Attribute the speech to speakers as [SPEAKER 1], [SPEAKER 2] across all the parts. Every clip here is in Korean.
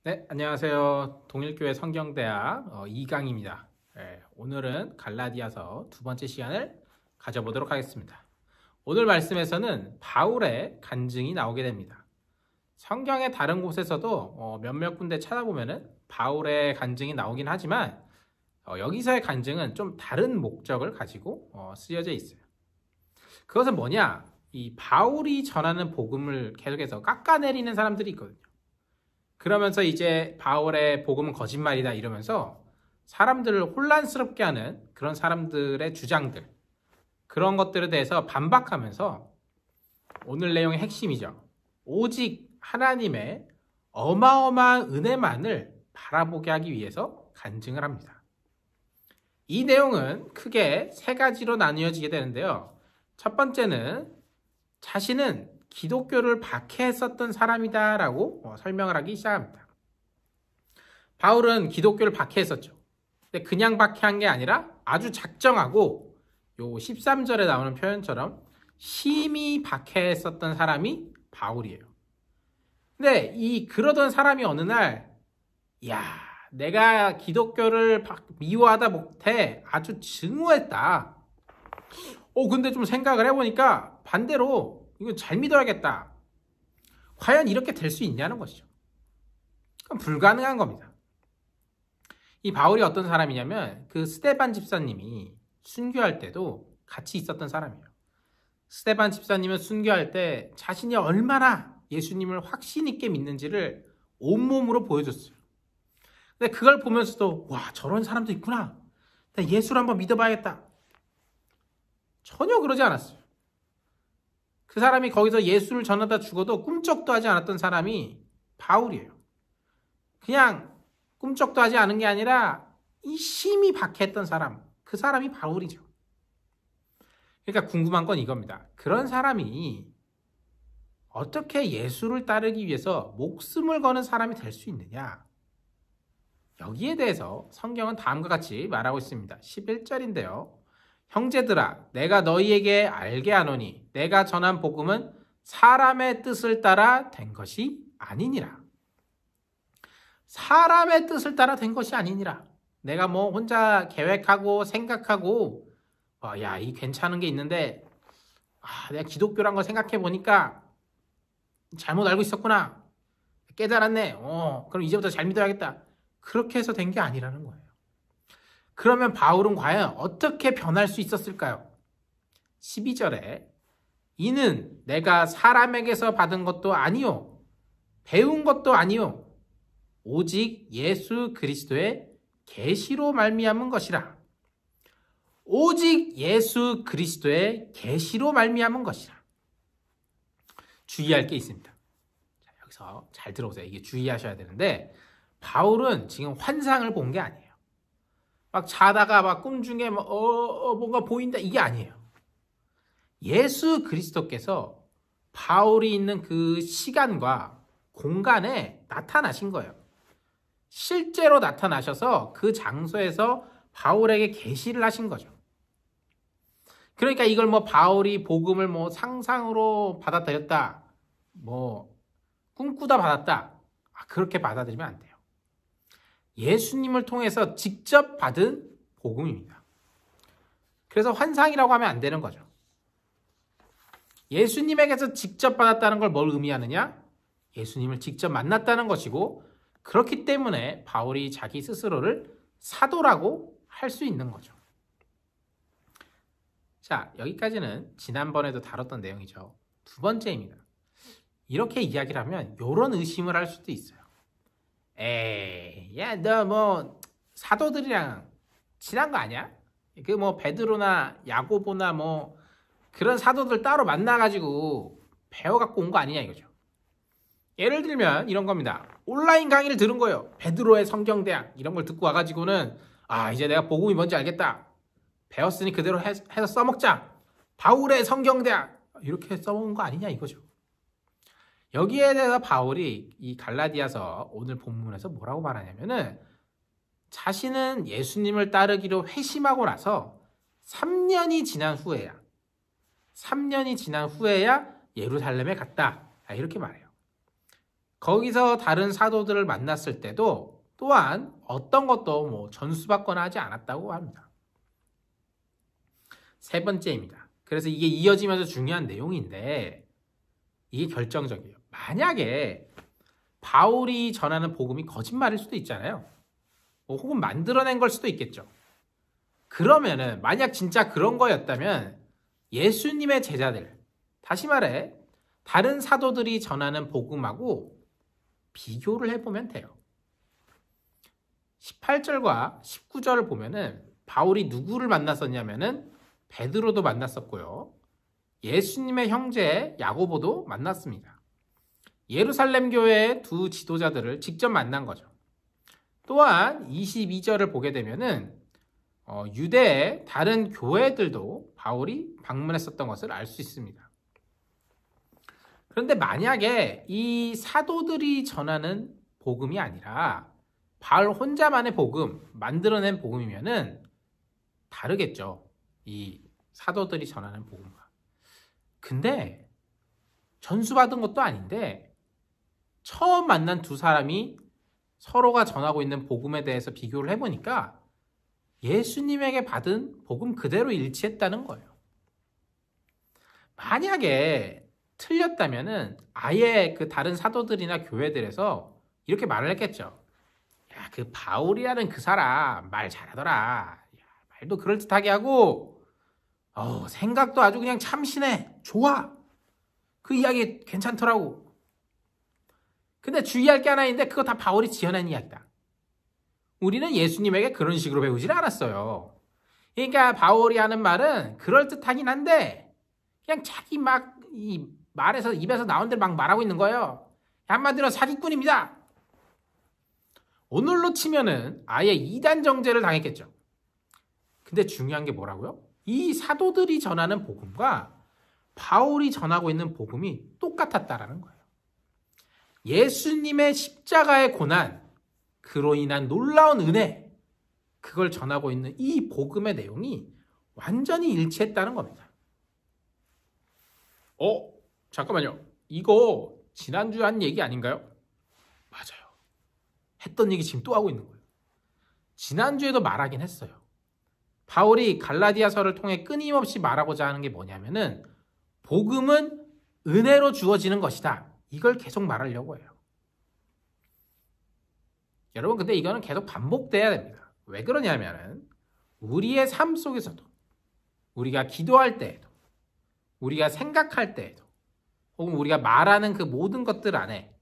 [SPEAKER 1] 네, 안녕하세요. 동일교회 성경대학 2강입니다. 오늘은 갈라디아서 두 번째 시간을 가져보도록 하겠습니다. 오늘 말씀에서는 바울의 간증이 나오게 됩니다. 성경의 다른 곳에서도 몇몇 군데 찾아보면은 바울의 간증이 나오긴 하지만 여기서의 간증은 좀 다른 목적을 가지고 쓰여져 있어요. 그것은 뭐냐? 이 바울이 전하는 복음을 계속해서 깎아내리는 사람들이 있거든요. 그러면서 이제 바울의 복음은 거짓말이다 이러면서 사람들을 혼란스럽게 하는 그런 사람들의 주장들, 그런 것들에 대해서 반박하면서 오늘 내용의 핵심이죠. 오직 하나님의 어마어마한 은혜만을 바라보게 하기 위해서 간증을 합니다. 이 내용은 크게 세 가지로 나뉘어지게 되는데요. 첫 번째는 자신은 기독교를 박해했었던 사람이다라고 설명을 하기 시작합니다. 바울은 기독교를 박해했었죠. 근데 그냥 박해한 게 아니라 아주 작정하고 요 13절에 나오는 표현처럼 심히 박해했었던 사람이 바울이에요. 근데 그러던 사람이 어느 날 내가 기독교를 미워하다 못해 아주 증오했다. 근데 좀 생각을 해보니까 반대로 이거 잘 믿어야겠다. 과연 이렇게 될 수 있냐는 것이죠. 그건 불가능한 겁니다. 이 바울이 어떤 사람이냐면 그 스데반 집사님이 순교할 때도 같이 있었던 사람이에요. 스데반 집사님은 순교할 때 자신이 얼마나 예수님을 확신 있게 믿는지를 온몸으로 보여줬어요. 근데 그걸 보면서도 저런 사람도 있구나. 나 예수를 한번 믿어봐야겠다. 전혀 그러지 않았어요. 그 사람이 거기서 예수를 전하다 죽어도 꿈쩍도 하지 않았던 사람이 바울이에요. 그냥 꿈쩍도 하지 않은 게 아니라 이 심히 박해했던 사람, 그 사람이 바울이죠. 그러니까 궁금한 건 이겁니다. 그런 사람이 어떻게 예수를 따르기 위해서 목숨을 거는 사람이 될 수 있느냐? 여기에 대해서 성경은 다음과 같이 말하고 있습니다. 11절인데요. 형제들아, 내가 너희에게 알게 하노니 내가 전한 복음은 사람의 뜻을 따라 된 것이 아니니라. 사람의 뜻을 따라 된 것이 아니니라. 내가 혼자 계획하고 생각하고 이 괜찮은 게 있는데 내가 기독교란 걸 생각해 보니까 잘못 알고 있었구나. 깨달았네. 그럼 이제부터 잘 믿어야겠다. 그렇게 해서 된 게 아니라는 거예요. 그러면 바울은 과연 어떻게 변할 수 있었을까요? 12절에 이는 내가 사람에게서 받은 것도 아니요 배운 것도 아니요 오직 예수 그리스도의 계시로 말미암은 것이라. 오직 예수 그리스도의 계시로 말미암은 것이라. 주의할 게 있습니다. 자, 여기서 잘 들어보세요. 이게 주의하셔야 되는데 바울은 지금 환상을 본 게 아니에요. 막 자다가 막 꿈 중에 뭔가 보인다 이게 아니에요. 예수 그리스도께서 바울이 있는 그 시간과 공간에 나타나신 거예요. 실제로 나타나셔서 그 장소에서 바울에게 계시를 하신 거죠. 그러니까 이걸 바울이 복음을 상상으로 받아들였다, 꿈꾸다 받았다, 그렇게 받아들이면 안 돼요. 예수님을 통해서 직접 받은 복음입니다. 그래서 환상이라고 하면 안 되는 거죠. 예수님에게서 직접 받았다는 걸 뭘 의미하느냐? 예수님을 직접 만났다는 것이고, 그렇기 때문에 바울이 자기 스스로를 사도라고 할 수 있는 거죠. 자, 여기까지는 지난번에도 다뤘던 내용이죠. 두 번째입니다. 이렇게 이야기를 하면 이런 의심을 할 수도 있어요. 너 사도들이랑 친한 거 아니야? 베드로나 야고보나 그런 사도들 따로 만나가지고 배워갖고 온 거 아니냐 이거죠. 예를 들면 이런 겁니다. 온라인 강의를 들은 거예요. 베드로의 성경대학 이런 걸 듣고 와가지고는 이제 내가 복음이 뭔지 알겠다. 배웠으니 그대로 해서 써먹자. 바울의 성경대학 이렇게 써먹은 거 아니냐 이거죠. 여기에 대해서 바울이 이 갈라디아서 오늘 본문에서 뭐라고 말하냐면은 자신은 예수님을 따르기로 회심하고 나서 3년이 지난 후에야 예루살렘에 갔다. 이렇게 말해요. 거기서 다른 사도들을 만났을 때도 또한 어떤 것도 뭐 전수받거나 하지 않았다고 합니다. 세 번째입니다. 그래서 이게 이어지면서 중요한 내용인데 이게 결정적이에요. 만약에 바울이 전하는 복음이 거짓말일 수도 있잖아요. 혹은 만들어낸 걸 수도 있겠죠. 그러면은 만약 진짜 그런 거였다면 예수님의 제자들, 다시 말해 다른 사도들이 전하는 복음하고 비교를 해보면 돼요. 18절과 19절을 보면은 바울이 누구를 만났었냐면은 베드로도 만났었고요. 예수님의 형제 야고보도 만났습니다. 예루살렘 교회의 두 지도자들을 직접 만난 거죠. 또한 22절을 보게 되면은 유대의 다른 교회들도 바울이 방문했었던 것을 알 수 있습니다. 그런데 만약에 이 사도들이 전하는 복음이 아니라 바울 혼자만의 복음, 만들어낸 복음이면은 다르겠죠. 이 사도들이 전하는 복음과. 근데 전수받은 것도 아닌데 처음 만난 두 사람이 서로가 전하고 있는 복음에 대해서 비교를 해보니까 예수님에게 받은 복음 그대로 일치했다는 거예요. 만약에 틀렸다면은 아예 그 다른 사도들이나 교회들에서 이렇게 말을 했겠죠. 야, 그 바울이라는 그 사람 말 잘하더라. 야, 말도 그럴듯하게 하고 생각도 아주 그냥 참신해. 좋아. 그 이야기 괜찮더라고. 근데 주의할 게 하나 있는데 그거 다 바울이 지어낸 이야기다. 우리는 예수님에게 그런 식으로 배우질 않았어요. 그러니까 바울이 하는 말은 그럴듯하긴 한데 그냥 자기 막 이 말에서 입에서 나온 대로 막 말하고 있는 거예요. 한마디로 사기꾼입니다. 오늘로 치면은 아예 이단 정죄를 당했겠죠. 근데 중요한 게 뭐라고요? 이 사도들이 전하는 복음과 바울이 전하고 있는 복음이 똑같았다라는 거예요. 예수님의 십자가의 고난, 그로 인한 놀라운 은혜, 그걸 전하고 있는 이 복음의 내용이 완전히 일치했다는 겁니다. 잠깐만요. 이거 지난주에 한 얘기 아닌가요? 맞아요. 했던 얘기 지금 또 하고 있는 거예요. 지난주에도 말하긴 했어요. 바울이 갈라디아서를 통해 끊임없이 말하고자 하는 게 뭐냐면은 복음은 은혜로 주어지는 것이다. 이걸 계속 말하려고 해요. 여러분 근데 이거는 계속 반복돼야 됩니다. 왜 그러냐면은 우리의 삶 속에서도 우리가 기도할 때에도 우리가 생각할 때에도 혹은 우리가 말하는 그 모든 것들 안에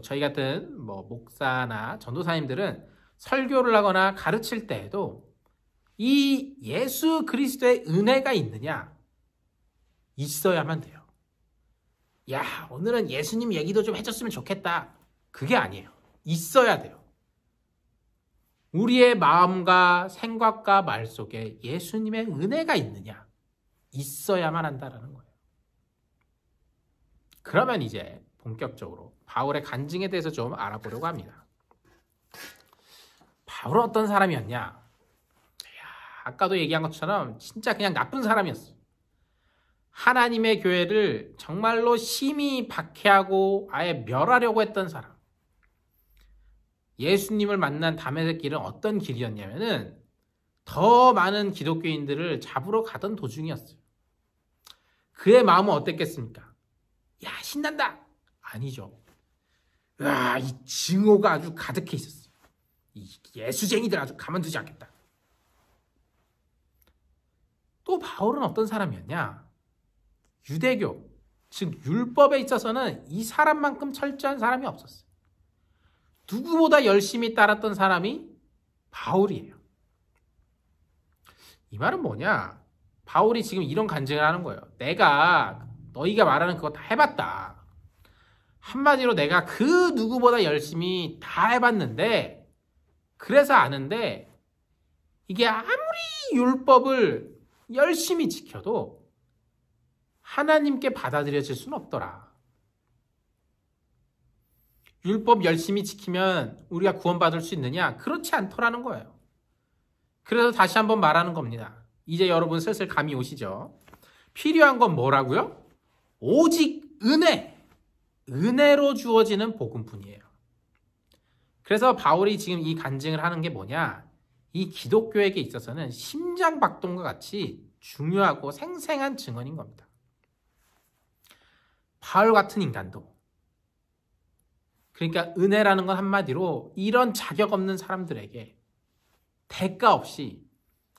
[SPEAKER 1] 저희 같은 목사나 전도사님들은 설교를 하거나 가르칠 때에도 이 예수 그리스도의 은혜가 있느냐? 있어야만 돼요. 야, 오늘은 예수님 얘기도 좀 해줬으면 좋겠다. 그게 아니에요. 있어야 돼요. 우리의 마음과 생각과 말 속에 예수님의 은혜가 있느냐? 있어야만 한다는 거예요. 그러면 이제 본격적으로 바울의 간증에 대해서 좀 알아보려고 합니다. 바울은 어떤 사람이었냐? 아까도 얘기한 것처럼 진짜 그냥 나쁜 사람이었어. 하나님의 교회를 정말로 심히 박해하고 아예 멸하려고 했던 사람. 예수님을 만난 다메섹 길은 어떤 길이었냐면은 더 많은 기독교인들을 잡으러 가던 도중이었어요. 그의 마음은 어땠겠습니까? 야, 신난다! 아니죠. 와, 이 증오가 아주 가득해 있었어요. 이 예수쟁이들 아주 가만두지 않겠다. 또 바울은 어떤 사람이었냐? 유대교, 즉 율법에 있어서는 이 사람만큼 철저한 사람이 없었어요. 누구보다 열심히 따랐던 사람이 바울이에요. 이 말은 뭐냐? 바울이 지금 이런 간증을 하는 거예요. 내가 너희가 말하는 그거 다 해봤다. 한마디로 내가 그 누구보다 열심히 다 해봤는데 그래서 아는데 이게 아무리 율법을 열심히 지켜도 하나님께 받아들여질 수는 없더라. 율법 열심히 지키면 우리가 구원받을 수 있느냐? 그렇지 않더라는 거예요. 그래서 다시 한번 말하는 겁니다. 이제 여러분 슬슬 감이 오시죠? 필요한 건 뭐라고요? 오직 은혜. 은혜로 주어지는 복음뿐이에요. 그래서 바울이 지금 이 간증을 하는 게 뭐냐? 이 기독교에게 있어서는 심장박동과 같이 중요하고 생생한 증언인 겁니다. 바울 같은 인간도, 그러니까 은혜라는 건 한마디로 이런 자격 없는 사람들에게 대가 없이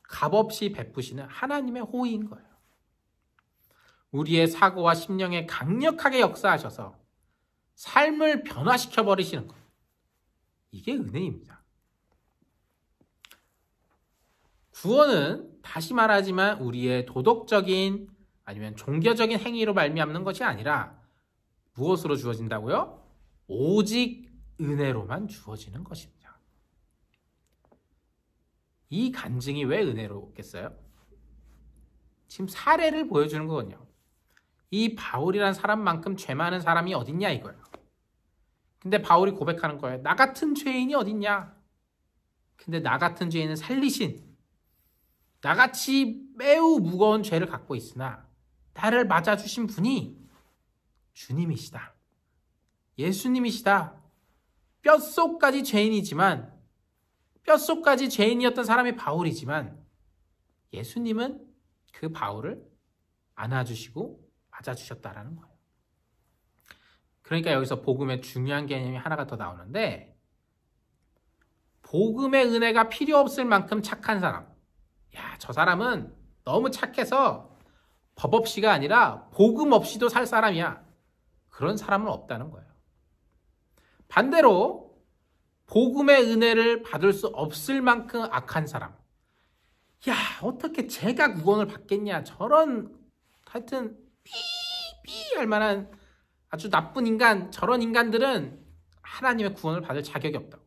[SPEAKER 1] 값없이 베푸시는 하나님의 호의인 거예요. 우리의 사고와 심령에 강력하게 역사하셔서 삶을 변화시켜 버리시는 것, 이게 은혜입니다. 구원은 다시 말하지만 우리의 도덕적인 아니면 종교적인 행위로 말미암는 것이 아니라 무엇으로 주어진다고요? 오직 은혜로만 주어지는 것입니다. 이 간증이 왜 은혜로겠어요? 지금 사례를 보여주는 거거든요. 이 바울이란 사람만큼 죄 많은 사람이 어딨냐 이거예요. 근데 바울이 고백하는 거예요. 나 같은 죄인이 어딨냐? 근데 나 같은 죄인은 살리신, 나같이 매우 무거운 죄를 갖고 있으나 나를 맞아주신 분이 주님이시다. 예수님이시다. 뼛속까지 죄인이지만, 뼛속까지 죄인이었던 사람이 바울이지만 예수님은 그 바울을 안아주시고 맞아주셨다라는 거예요. 그러니까 여기서 복음의 중요한 개념이 하나가 더 나오는데, 복음의 은혜가 필요 없을 만큼 착한 사람, 야, 저 사람은 너무 착해서 법 없이가 아니라 복음 없이도 살 사람이야, 그런 사람은 없다는 거예요. 반대로 복음의 은혜를 받을 수 없을 만큼 악한 사람, 야, 어떻게 제가 구원을 받겠냐, 저런 하여튼 삐삐 할 만한 아주 나쁜 인간, 저런 인간들은 하나님의 구원을 받을 자격이 없다고.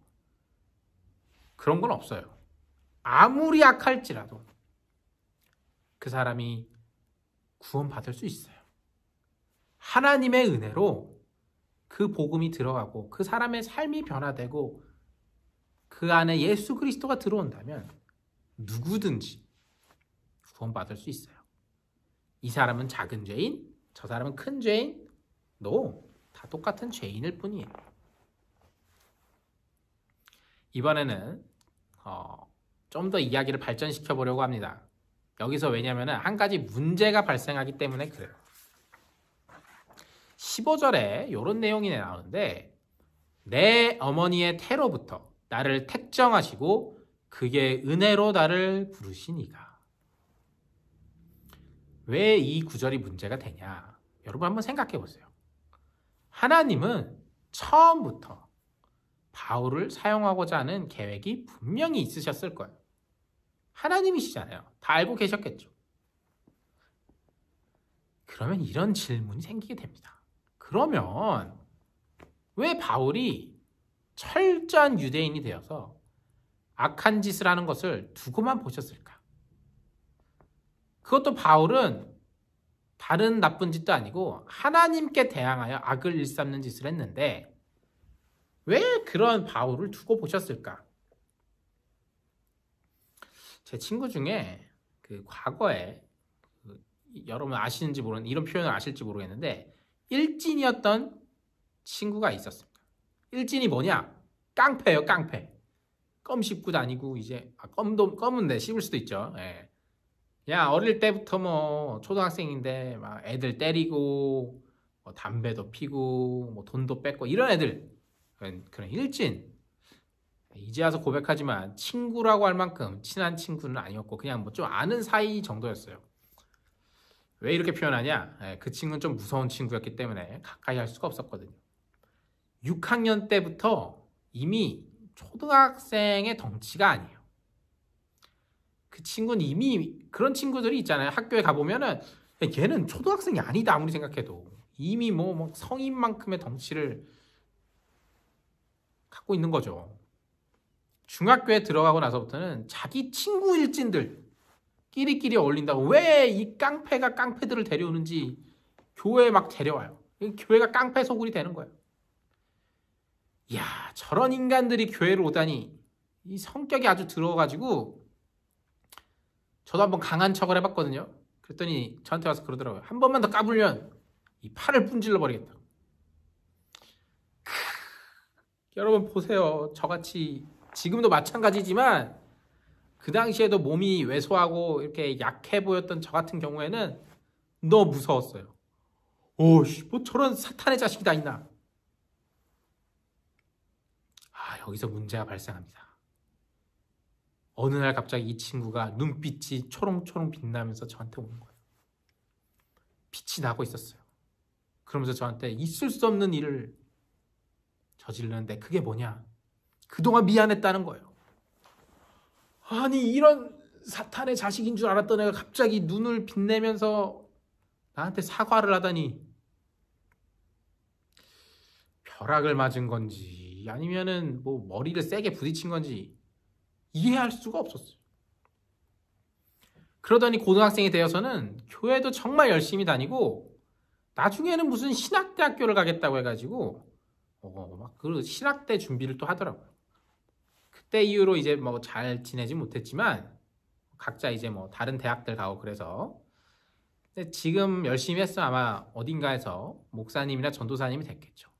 [SPEAKER 1] 그런 건 없어요. 아무리 악할지라도 그 사람이 구원받을 수 있어요. 하나님의 은혜로 그 복음이 들어가고 그 사람의 삶이 변화되고 그 안에 예수 그리스도가 들어온다면 누구든지 구원받을 수 있어요. 이 사람은 작은 죄인, 저 사람은 큰 죄인, 다 똑같은 죄인일 뿐이에요. 이번에는 좀 더 이야기를 발전시켜 보려고 합니다. 여기서 왜냐하면 한 가지 문제가 발생하기 때문에 그래요. 15절에 이런 내용이 나오는데, 내 어머니의 태로부터 나를 택정하시고 그의 은혜로 나를 부르시니가. 왜 이 구절이 문제가 되냐? 여러분 한번 생각해 보세요. 하나님은 처음부터 바울을 사용하고자 하는 계획이 분명히 있으셨을 거예요. 하나님이시잖아요. 다 알고 계셨겠죠. 그러면 이런 질문이 생기게 됩니다. 그러면 왜 바울이 철저한 유대인이 되어서 악한 짓을 하는 것을 두고만 보셨을까? 그것도 바울은 다른 나쁜 짓도 아니고 하나님께 대항하여 악을 일삼는 짓을 했는데 왜 그런 바울을 두고 보셨을까? 제 친구 중에 그 과거에 여러분 아시는지 모르는 이런 표현을 아실지 모르겠는데 일진이었던 친구가 있었습니다. 일진이 뭐냐? 깡패예요, 깡패. 껌 씹고 다니고 이제 껌은 씹을 수도 있죠. 예. 야, 어릴 때부터 뭐 초등학생인데 막 애들 때리고 뭐 담배도 피고 뭐 돈도 뺏고 이런 애들, 그런 일진. 이제 와서 고백하지만 친구라고 할 만큼 친한 친구는 아니었고 그냥 뭐 좀 아는 사이 정도였어요. 왜 이렇게 표현하냐? 그 친구는 좀 무서운 친구였기 때문에 가까이 할 수가 없었거든요. 6학년 때부터 이미 초등학생의 덩치가 아니에요. 그 친구는 이미 그런 친구들이 있잖아요. 학교에 가보면은 얘는 초등학생이 아니다 아무리 생각해도 이미 뭐 성인만큼의 덩치를 갖고 있는 거죠. 중학교에 들어가고 나서부터는 자기 친구 일진들 끼리끼리 어울린다고 왜 이 깡패가 깡패들을 데려오는지 교회에 막 데려와요. 교회가 깡패 소굴이 되는 거예요. 이야, 저런 인간들이 교회를 오다니. 이 성격이 아주 들어가지고 저도 한번 강한 척을 해봤거든요. 그랬더니 저한테 와서 그러더라고요. 한 번만 더 까불면 이 팔을 분질러 버리겠다. 여러분 보세요. 저같이 지금도 마찬가지지만 그 당시에도 몸이 왜소하고 이렇게 약해 보였던 저 같은 경우에는 너무 무서웠어요. 오씨, 뭐 저런 사탄의 자식이 다 있나. 여기서 문제가 발생합니다. 어느 날 갑자기 이 친구가 눈빛이 초롱초롱 빛나면서 저한테 오는 거예요. 빛이 나고 있었어요. 그러면서 저한테 있을 수 없는 일을 저지르는데 그게 뭐냐? 그동안 미안했다는 거예요. 아니 이런 사탄의 자식인 줄 알았던 애가 갑자기 눈을 빛내면서 나한테 사과를 하다니 벼락을 맞은 건지 아니면은 뭐 머리를 세게 부딪힌 건지 이해할 수가 없었어요. 그러더니 고등학생이 되어서는 교회도 정말 열심히 다니고 나중에는 무슨 신학대학교를 가겠다고 해가지고 막 그 신학대 준비를 또 하더라고요. 그때 이후로 이제 뭐 잘 지내지 못했지만 각자 이제 뭐 다른 대학들 가고 그래서 근데 지금 열심히 했으면 아마 어딘가에서 목사님이나 전도사님이 됐겠죠.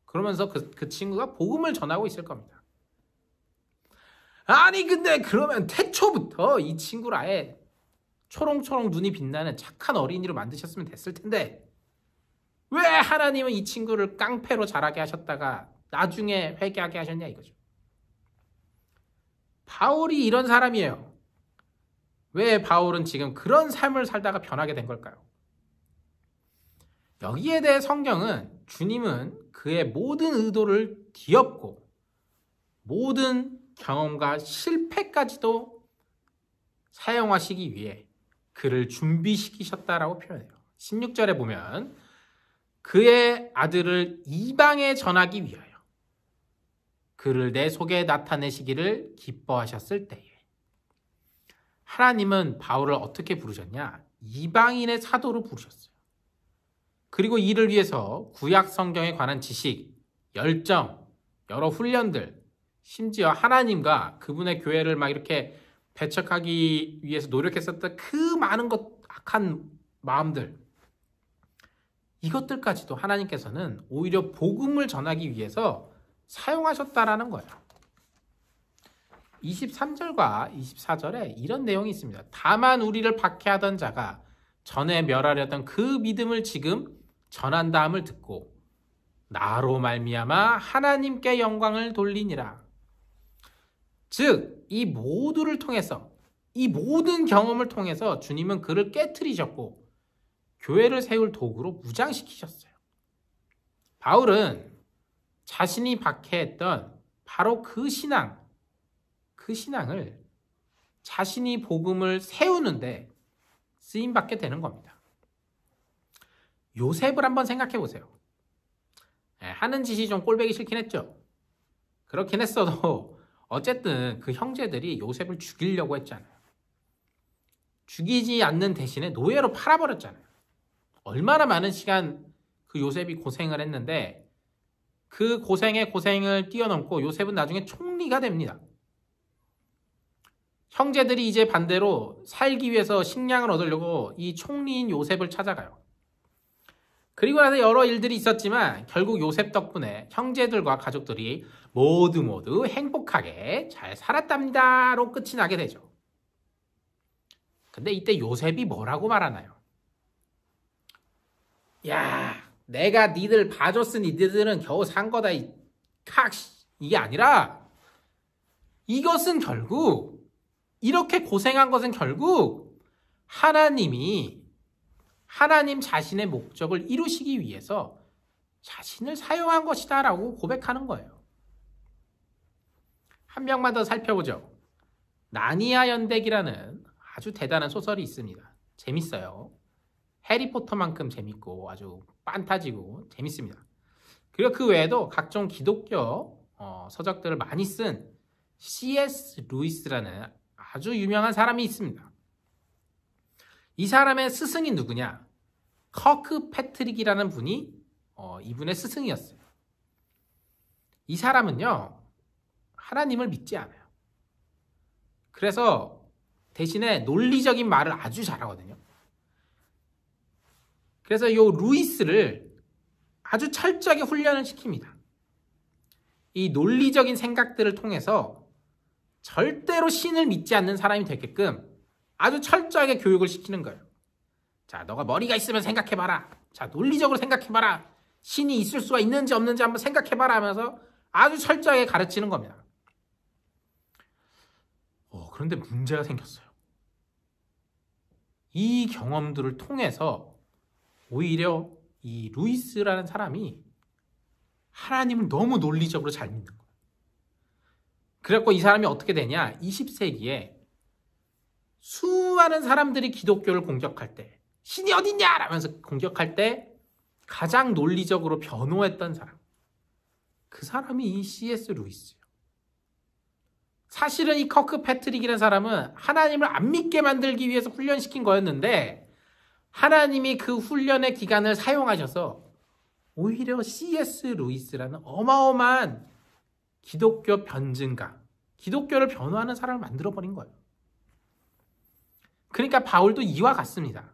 [SPEAKER 1] 그러면서 그 친구가 복음을 전하고 있을 겁니다. 아니 근데 그러면 태초부터 이 친구를 아예 초롱초롱 눈이 빛나는 착한 어린이로 만드셨으면 됐을 텐데 왜 하나님은 이 친구를 깡패로 자라게 하셨다가 나중에 회개하게 하셨냐 이거죠. 바울이 이런 사람이에요. 왜 바울은 지금 그런 삶을 살다가 변하게 된 걸까요? 여기에 대해 성경은 주님은 그의 모든 의도를 뒤엎고 모든 경험과 실패까지도 사용하시기 위해 그를 준비시키셨다라고 표현해요. 16절에 보면 그의 아들을 이방에 전하기 위하여 그를 내 속에 나타내시기를 기뻐하셨을 때에 하나님은 바울을 어떻게 부르셨냐? 이방인의 사도로 부르셨어요. 그리고 이를 위해서 구약 성경에 관한 지식, 열정, 여러 훈련들, 심지어 하나님과 그분의 교회를 막 이렇게 배척하기 위해서 노력했었던 그 많은 악한 마음들, 이것들까지도 하나님께서는 오히려 복음을 전하기 위해서 사용하셨다라는 거예요. 23절과 24절에 이런 내용이 있습니다. 다만 우리를 박해하던 자가 전에 멸하려던 그 믿음을 지금 전한다함을 듣고 나로 말미암아 하나님께 영광을 돌리니라. 즉, 이 모두를 통해서 이 모든 경험을 통해서 주님은 그를 깨트리셨고 교회를 세울 도구로 무장시키셨어요. 바울은 자신이 박해했던 바로 그 신앙을 자신이 복음을 세우는데 쓰임받게 되는 겁니다. 요셉을 한번 생각해 보세요. 하는 짓이 좀 꼴보기 싫긴 했죠. 그렇긴 했어도 어쨌든 그 형제들이 요셉을 죽이려고 했잖아요. 죽이지 않는 대신에 노예로 팔아버렸잖아요. 얼마나 많은 시간 그 요셉이 고생을 했는데 그 고생의 고생을 뛰어넘고 요셉은 나중에 총리가 됩니다. 형제들이 이제 반대로 살기 위해서 식량을 얻으려고 이 총리인 요셉을 찾아가요. 그리고 나서 여러 일들이 있었지만 결국 요셉 덕분에 형제들과 가족들이 모두 행복하게 잘 살았답니다로 끝이 나게 되죠. 근데 이때 요셉이 뭐라고 말하나요? 야, 내가 니들 봐줬으니 니들은 겨우 산 거다. 이게 아니라 이것은 결국 이렇게 고생한 것은 결국 하나님 자신의 목적을 이루시기 위해서 자신을 사용한 것이다 라고 고백하는 거예요. 한 명만 더 살펴보죠. 나니아 연대기라는 아주 대단한 소설이 있습니다. 재밌어요. 해리포터만큼 재밌고 아주 판타지고 재밌습니다. 그리고 그 외에도 각종 기독교 서적들을 많이 쓴 C.S. 루이스라는 아주 유명한 사람이 있습니다. 이 사람의 스승이 누구냐? 커크 패트릭이라는 분이 이분의 스승이었어요. 이 사람은요, 하나님을 믿지 않아요. 그래서 대신에 논리적인 말을 아주 잘하거든요. 그래서 이 루이스를 아주 철저하게 훈련을 시킵니다. 이 논리적인 생각들을 통해서 절대로 신을 믿지 않는 사람이 되게끔 아주 철저하게 교육을 시키는 거예요. 자, 너가 머리가 있으면 생각해봐라. 자, 논리적으로 생각해봐라. 신이 있을 수가 있는지 없는지 한번 생각해봐라 하면서 아주 철저하게 가르치는 겁니다. 그런데 문제가 생겼어요. 이 경험들을 통해서 오히려 이 루이스라는 사람이 하나님을 너무 논리적으로 잘 믿는 거예요. 그래갖고 이 사람이 어떻게 되냐? 20세기에 수많은 사람들이 기독교를 공격할 때, 신이 어딨냐! 라면서 공격할 때 가장 논리적으로 변호했던 사람. 그 사람이 이 C.S. 루이스예요. 사실은 이 커크 패트릭이라는 사람은 하나님을 안 믿게 만들기 위해서 훈련시킨 거였는데 하나님이 그 훈련의 기간을 사용하셔서 오히려 C.S. 루이스라는 어마어마한 기독교 변증가, 기독교를 변호하는 사람을 만들어버린 거예요. 그러니까 바울도 이와 같습니다.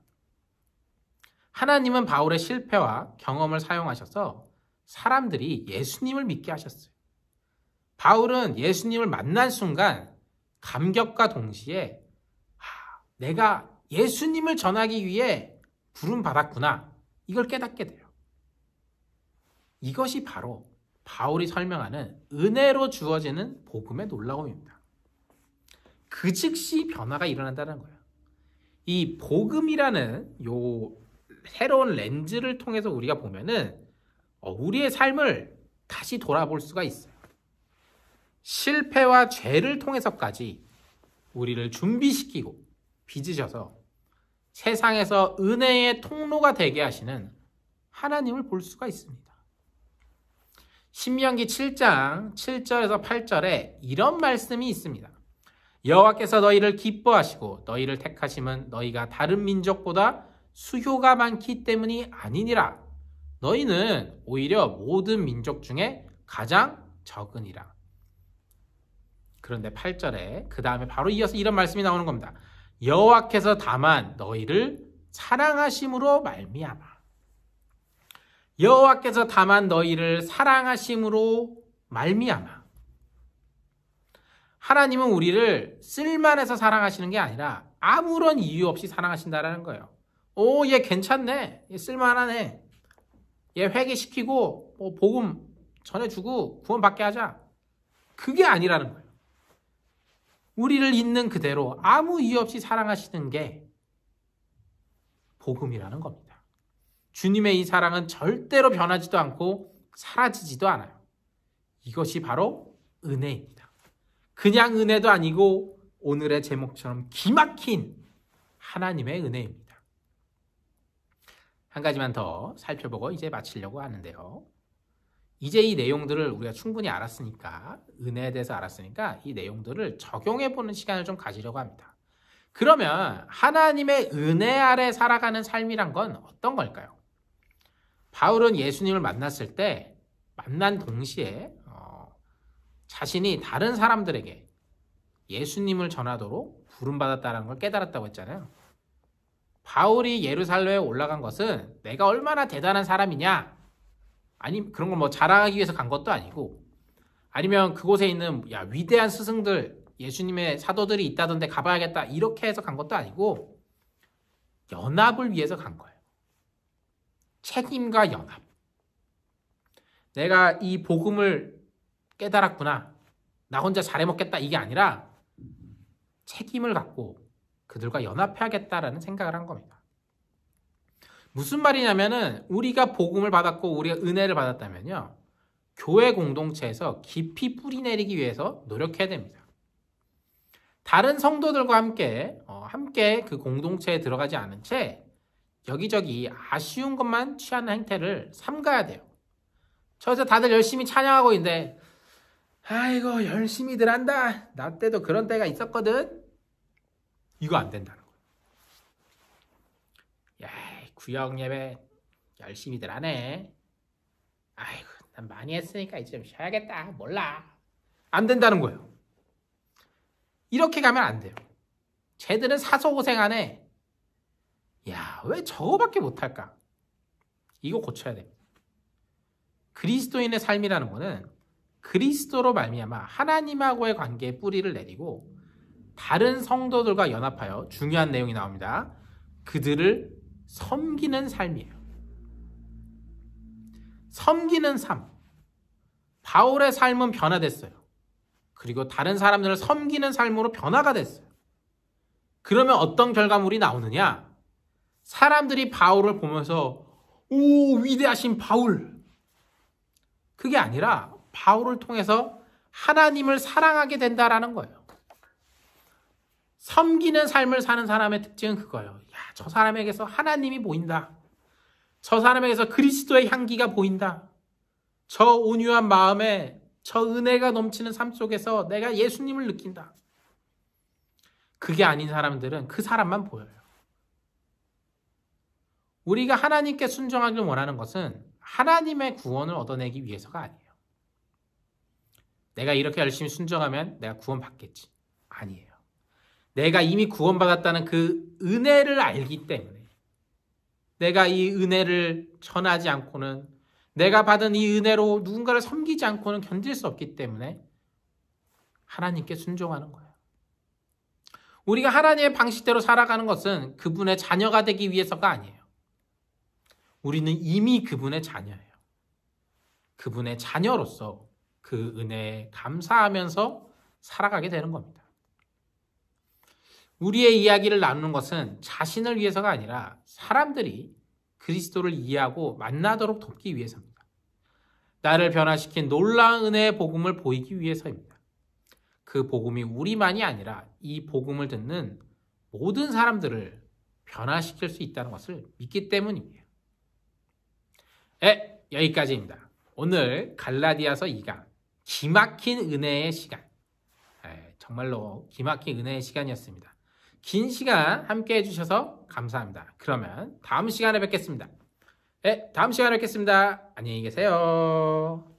[SPEAKER 1] 하나님은 바울의 실패와 경험을 사용하셔서 사람들이 예수님을 믿게 하셨어요. 바울은 예수님을 만난 순간 감격과 동시에 내가 예수님을 전하기 위해 부름받았구나. 이걸 깨닫게 돼요. 이것이 바로 바울이 설명하는 은혜로 주어지는 복음의 놀라움입니다. 그 즉시 변화가 일어난다는 거예요. 이 복음이라는 요 새로운 렌즈를 통해서 우리가 보면은 우리의 삶을 다시 돌아볼 수가 있어요. 실패와 죄를 통해서까지 우리를 준비시키고 빚으셔서 세상에서 은혜의 통로가 되게 하시는 하나님을 볼 수가 있습니다. 신명기 7장 7절에서 8절에 이런 말씀이 있습니다. 여호와께서 너희를 기뻐하시고 너희를 택하심은 너희가 다른 민족보다 수효가 많기 때문이 아니니라. 너희는 오히려 모든 민족 중에 가장 적으니라. 그런데 8절에 그 다음에 바로 이어서 이런 말씀이 나오는 겁니다. 여호와께서 다만 너희를 사랑하심으로 말미암아. 여호와께서 다만 너희를 사랑하심으로 말미암아. 하나님은 우리를 쓸만해서 사랑하시는 게 아니라 아무런 이유 없이 사랑하신다는 거예요. 얘 괜찮네. 얘 쓸만하네. 얘 회개시키고 복음 전해주고 구원받게 하자. 그게 아니라는 거예요. 우리를 있는 그대로 아무 이유 없이 사랑하시는 게 복음이라는 겁니다. 주님의 이 사랑은 절대로 변하지도 않고 사라지지도 않아요. 이것이 바로 은혜입니다. 그냥 은혜도 아니고 오늘의 제목처럼 기막힌 하나님의 은혜입니다. 한 가지만 더 살펴보고 이제 마치려고 하는데요. 이제 이 내용들을 우리가 충분히 알았으니까, 은혜에 대해서 알았으니까 이 내용들을 적용해보는 시간을 좀 가지려고 합니다. 그러면 하나님의 은혜 아래 살아가는 삶이란 건 어떤 걸까요? 바울은 예수님을 만났을 때 만난 동시에 자신이 다른 사람들에게 예수님을 전하도록 부름받았다는 걸 깨달았다고 했잖아요. 바울이 예루살렘에 올라간 것은 내가 얼마나 대단한 사람이냐, 아니 그런 걸 자랑하기 위해서 간 것도 아니고, 아니면 그곳에 있는 위대한 스승들, 예수님의 사도들이 있다던데 가봐야겠다 이렇게 해서 간 것도 아니고 연합을 위해서 간 거예요. 책임과 연합. 내가 이 복음을 깨달았구나, 나 혼자 잘해먹겠다, 이게 아니라 책임을 갖고 그들과 연합해야겠다라는 생각을 한 겁니다. 무슨 말이냐면은 우리가 복음을 받았고 우리가 은혜를 받았다면요, 교회 공동체에서 깊이 뿌리내리기 위해서 노력해야 됩니다. 다른 성도들과 함께 그 공동체에 들어가지 않은 채 여기저기 아쉬운 것만 취하는 행태를 삼가야 돼요. 저기서 다들 열심히 찬양하고 있는데 아이고 열심히들 한다, 나 때도 그런 때가 있었거든, 이거 안 된다는 거예요. 야, 구역 예배 열심히들 하네, 아이고 난 많이 했으니까 이제 좀 쉬어야겠다, 몰라, 안 된다는 거예요. 이렇게 가면 안 돼요. 쟤들은 사서 고생하네, 야 왜 저거밖에 못할까, 이거 고쳐야 됩니다. 그리스도인의 삶이라는 거는 그리스도로 말미암아 하나님하고의 관계에 뿌리를 내리고 다른 성도들과 연합하여 중요한 내용이 나옵니다. 그들을 섬기는 삶이에요. 섬기는 삶. 바울의 삶은 변화됐어요. 그리고 다른 사람들을 섬기는 삶으로 변화가 됐어요. 그러면 어떤 결과물이 나오느냐? 사람들이 바울을 보면서 오, 위대하신 바울. 그게 아니라 바울을 통해서 하나님을 사랑하게 된다라는 거예요. 섬기는 삶을 사는 사람의 특징은 그거예요. 야, 저 사람에게서 하나님이 보인다. 저 사람에게서 그리스도의 향기가 보인다. 저 온유한 마음에 저 은혜가 넘치는 삶 속에서 내가 예수님을 느낀다. 그게 아닌 사람들은 그 사람만 보여요. 우리가 하나님께 순종하길 원하는 것은 하나님의 구원을 얻어내기 위해서가 아니에요. 내가 이렇게 열심히 순종하면 내가 구원받겠지. 아니에요. 내가 이미 구원받았다는 그 은혜를 알기 때문에 내가 이 은혜를 전하지 않고는 내가 받은 이 은혜로 누군가를 섬기지 않고는 견딜 수 없기 때문에 하나님께 순종하는 거예요. 우리가 하나님의 방식대로 살아가는 것은 그분의 자녀가 되기 위해서가 아니에요. 우리는 이미 그분의 자녀예요. 그분의 자녀로서 그 은혜에 감사하면서 살아가게 되는 겁니다. 우리의 이야기를 나누는 것은 자신을 위해서가 아니라 사람들이 그리스도를 이해하고 만나도록 돕기 위해서입니다. 나를 변화시킨 놀라운 은혜의 복음을 보이기 위해서입니다. 그 복음이 우리만이 아니라 이 복음을 듣는 모든 사람들을 변화시킬 수 있다는 것을 믿기 때문입니다. 여기까지입니다. 오늘 갈라디아서 2강 기막힌 은혜의 시간. 정말로 기막힌 은혜의 시간이었습니다. 긴 시간 함께 해주셔서 감사합니다. 그러면 다음 시간에 뵙겠습니다. 다음 시간에 뵙겠습니다. 안녕히 계세요.